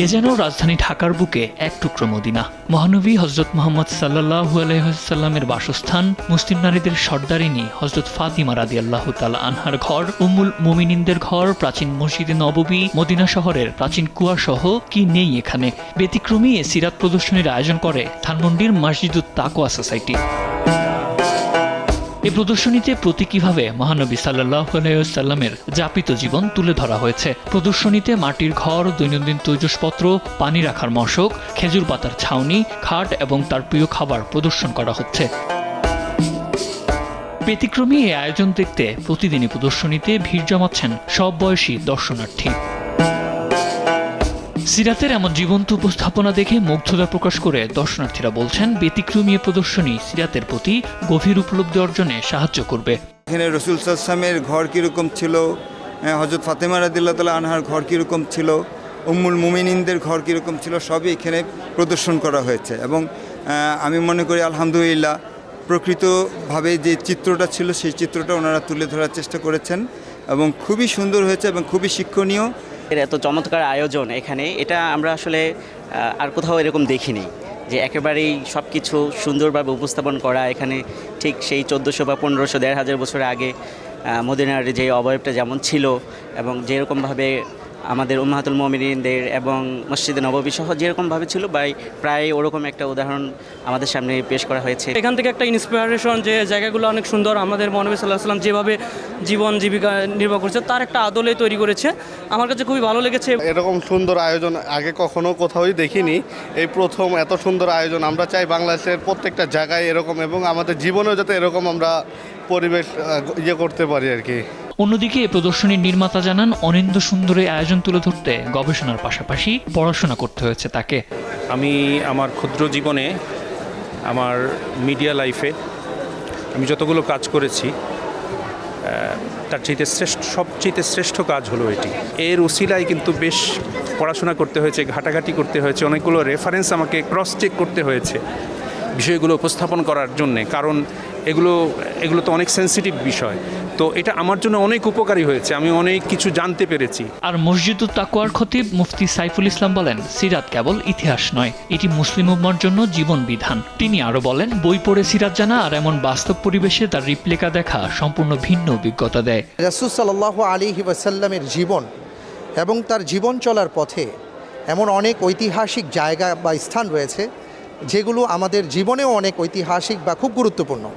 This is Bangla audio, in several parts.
এ যেন রাজধানী ঢাকার বুকে এক টুকরো মদিনা। মহানবী হযরত মুহাম্মদ সাল্লাল্লাহু আলাইহি ওয়াসাল্লামের বাসস্থান, মুসলিম নারীদের সর্দারিনী হযরত ফাতিমা রাদিয়াল্লাহু তাআলা আনহার ঘর, উম্মুল মুমিনিনদের ঘর, প্রাচীন মসজিদে নববী, মদিনা শহরের প্রাচীন কুয়া সহ কি নেই এখানে। ব্যতিক্রমী এ সিরাত প্রদর্শনীর আয়োজন করে ধানমন্ডির মসজিদুত তাকওয়া সোসাইটি। এই প্রদর্শনীতে প্রতীকীভাবে মহানবী সাল্লাল্লাহু আলাইহি ওয়াসাল্লামের যাপিত জীবন তুলে ধরা হয়েছে। প্রদর্শনীতে মাটির ঘর, দৈনন্দিন তৈজসপত্র, পানি রাখার মশক, খেজুর পাতার ছাউনি, খাট এবং তার প্রিয় খাবার প্রদর্শন করা হচ্ছে। ব্যতিক্রমী এই আয়োজন দেখতে প্রতিদিনই প্রদর্শনীতে ভিড় জমাচ্ছেন সব বয়সী দর্শনার্থী। সিরাতের এমন জীবন্ত উপস্থাপনা দেখে মুগ্ধতা প্রকাশ করে দর্শনার্থীরা বলছেন, ব্যতিক্রমী প্রদর্শনী সিরাতের প্রতি গভীর উপলব্ধি অর্জনে সাহায্য করবে। এখানে রাসূল সাল্লাল্লাহু আলাইহি ওয়াসাল্লামের ঘর কীরকম ছিল, হযরত ফাতেমা রাদিয়াল্লাহু তাআলা আনহার ঘর কীরকম ছিল, উম্মুল মুমিনিনদের ঘর কীরকম ছিল, সবই এখানে প্রদর্শন করা হয়েছে। এবং আমি মনে করি আলহামদুলিল্লাহ প্রকৃতভাবে যে চিত্রটা ছিল সেই চিত্রটা ওনারা তুলে ধরার চেষ্টা করেছেন এবং খুবই সুন্দর হয়েছে এবং খুবই শিক্ষণীয়। এত চমৎকার আয়োজন এখানে, এটা আমরা আসলে আর কোথাও এরকম দেখিনি, যে একেবারেই সব কিছু সুন্দরভাবে উপস্থাপন করা। এখানে ঠিক সেই 1400 বা 1500 1500 বছর আগে মদিনার যে অবয়বটা যেমন ছিল এবং যেরকমভাবে আমাদের উম্মাহাতুল মুমিনিনদের এবং মসজিদে নববী সহ যেরকমভাবে ছিল প্রায় ওরকম একটা উদাহরণ আমাদের সামনে পেশ করা হয়েছে। এখান থেকে একটা ইন্সপিরেশন, যে জায়গাগুলো অনেক সুন্দর, আমাদের মহানবী সাল্লাল্লাহু আলাইহি ওয়াসাল্লাম যেভাবে জীবন জীবিকা নির্বাহ করেছে তার একটা আদলে তৈরি করেছে। আমার কাছে খুবই ভালো লেগেছে। এরকম সুন্দর আয়োজন আগে কখনো কোথাওই দেখিনি, এই প্রথম এত সুন্দর আয়োজন। আমরা চাই বাংলাদেশের প্রত্যেকটা জায়গায় এরকম, এবং আমাদের জীবনেও যাতে এরকম আমরা পরিবেশ করতে পারি আর কি। অন্যদিকে এই প্রদর্শনীর নির্মাতা জানান, অনিন্দ সুন্দরের আয়োজন তুলে ধরতে গবেষণার পাশাপাশি পড়াশোনা করতে হয়েছে তাকে। আমি আমার ক্ষুদ্র জীবনে, আমার মিডিয়া লাইফে আমি যতগুলো কাজ করেছি তার সবচেয়ে শ্রেষ্ঠ কাজ হলো এটি। এর উসিলায় কিন্তু বেশ পড়াশোনা করতে হয়েছে, ঘাটাঘাটি করতে হয়েছে, অনেকগুলো রেফারেন্স আমাকে ক্রস চেক করতে হয়েছে বিষয়গুলো উপস্থাপন করার জন্যে, কারণ এগুলো তো অনেক সেন্সিটিভ বিষয়। তো এটা আমার জন্য অনেক উপকারী হয়েছে, আমি অনেক কিছু জানতে পেরেছি। আর মসজিদুত তাকওয়ার খতিব মুফতি সাইফুল ইসলাম বলেন, সিরাত কেবল ইতিহাস নয়, এটি মুসলিম উম্মার জন্য জীবন বিধান। তিনি আরো বলেন, বই পড়ে সিরাত জানা আর এমন বাস্তব পরিবেশে তার রিপ্লিকা দেখা সম্পূর্ণ ভিন্ন অভিজ্ঞতা দেয়। রাসূল সাল্লাল্লাহু আলাইহি ওয়াসাল্লামের জীবন এবং তার জীবন চলার পথে এমন অনেক ঐতিহাসিক জায়গা বা স্থান রয়েছে যেগুলো আমাদের জীবনেও অনেক ঐতিহাসিক বা খুব গুরুত্বপূর্ণ।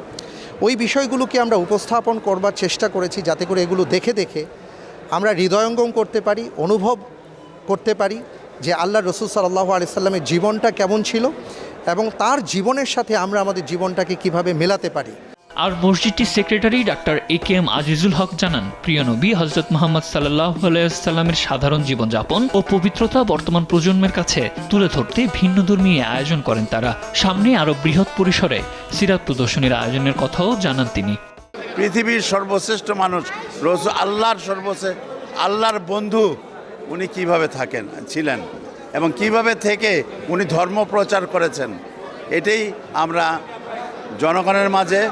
ওই বিষয়গুলোকে আমরা উপস্থাপন করবার চেষ্টা করেছি, যাতে করে এগুলো দেখে দেখে আমরা হৃদয়ঙ্গম করতে পারি, অনুভব করতে পারি যে আল্লাহর রাসূল সাল্লাল্লাহু আলাইহি ওয়াসাল্লামের জীবনটা কেমন ছিল এবং তার জীবনের সাথে আমরা আমাদের জীবনটাকে কিভাবে মেলাতে পারি। আর মসজিদটির সেক্রেটারি ডাক্তার AKM আজিজুল হক জানান, প্রিয় নবী হযরত মুহাম্মদ সাল্লাল্লাহু আলাইহি ওয়াসাল্লামের সাধারণ জীবনযাপন ও পবিত্রতা বর্তমান প্রজন্মের কাছে তুলে ধরতে ভিন্নধর্মী আয়োজন করেন তারা। সামনে আরো বৃহৎ পরিসরে সিরাত প্রদর্শনীর আয়োজনের কথাও জানান তিনি। পৃথিবীর সর্বশ্রেষ্ঠ মানুষ রাসূল, আল্লাহর বন্ধু, উনি কিভাবে ছিলেন এবং কিভাবে থেকে উনি ধর্ম প্রচার করেছেন, এটাই আমরা জনগণের মাঝে,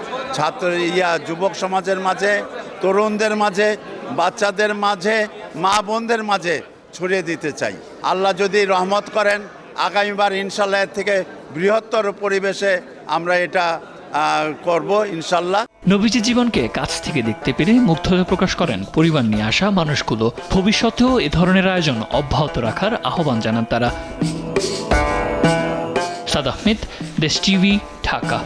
যুবক সমাজের মাঝে, তরুণদের মাঝে, বাচ্চাদের মাঝে, মা বোনদের মাঝে ছড়িয়ে দিতে চাই। আল্লাহ যদি রহমত করেন, আগামীবার ইনশাল্লাহ এর থেকে বৃহত্তর পরিবেশে আমরা এটা করব ইনশাল্লাহ। নবীজির জীবনকে কাছ থেকে দেখতে পেরে মুগ্ধতা প্রকাশ করেন পরিবার নিয়ে আসা মানুষগুলো। ভবিষ্যতেও এ ধরনের আয়োজন অব্যাহত রাখার আহ্বান জানান তারা। সাদ আহমেদ, দেশ টিভি, ঢাকা।